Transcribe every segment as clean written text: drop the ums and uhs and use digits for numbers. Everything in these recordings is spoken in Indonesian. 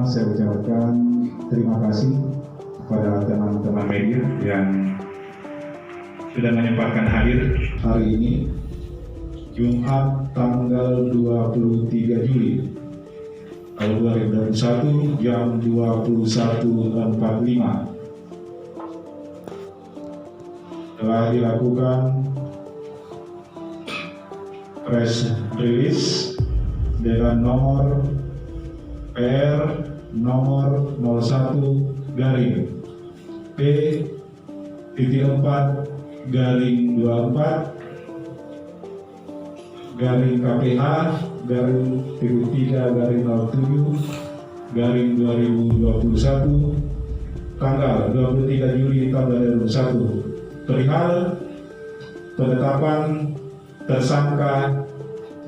saya ucapkan terima kasih kepada teman-teman media yang sudah menyempatkan hadir hari ini, Jumat tanggal 23 Juli tahun 2021 jam 21.45 telah dilakukan press release dengan nomor PR nomor 01 garing P.4 garing 24 garing KPH garing 3 garing 07 garing 2021 tanggal 23 Juli tahun 2021 perihal penetapan tersangka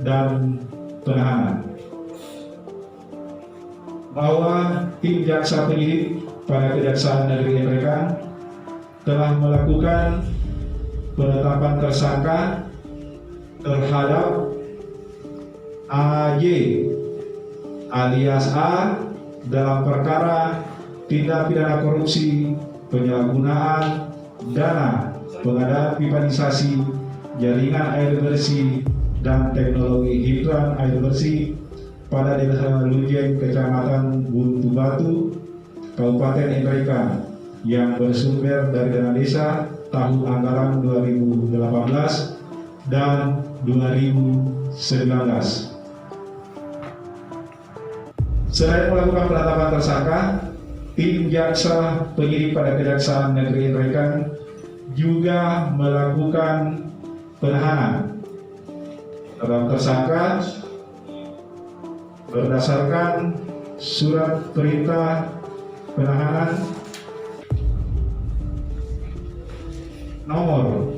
dan penahanan, bahwa tim jaksa penyidik pada Kejaksaan Negeri Ngerekan telah melakukan penetapan tersangka terhadap AY alias A dalam perkara tindak pidana korupsi penyalahgunaan dana pengadaan pipanisasi jaringan air bersih dan teknologi hidran air bersih pada Desa Lunjeng, Kecamatan Buntu Batu, Kabupaten Ngerekan yang bersumber dari dana desa tahun anggaran 2018 dan 2019. Selain melakukan penetapan tersangka, tim jaksa penyidik pada Kejaksaan Negeri Ngerekan juga melakukan penahanan terhadap tersangka berdasarkan surat perintah penahanan nomor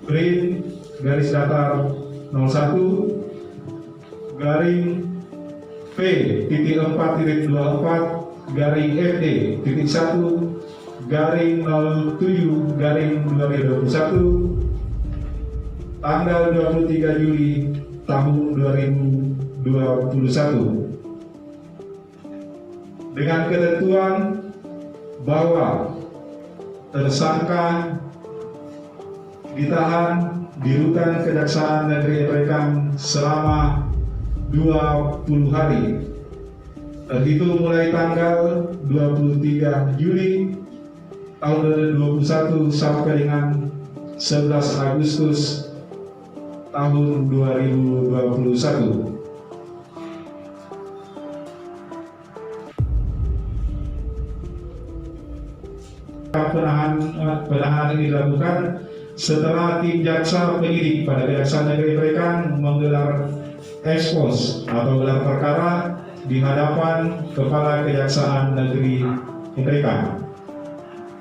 Brin garis datar 01 garing P.4.24 garing FD.1 garing 07 garing 2021 tanggal 23 Juli tahun 2021 dengan ketentuan bahwa tersangka ditahan di rutan Kejaksaan Negeri Ngerekan selama 20 hari terhitung mulai tanggal 23 Juli tahun 2021 sampai dengan 11 Agustus tahun 2021. Penahanan ini dilakukan setelah tim jaksa penyidik pada Kejaksaan Negeri Ngerekan menggelar ekspos atau gelar perkara di hadapan Kepala Kejaksaan Negeri Ngerekan.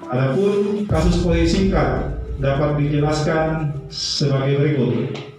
Adapun kasus polisi singkat dapat dijelaskan sebagai berikut.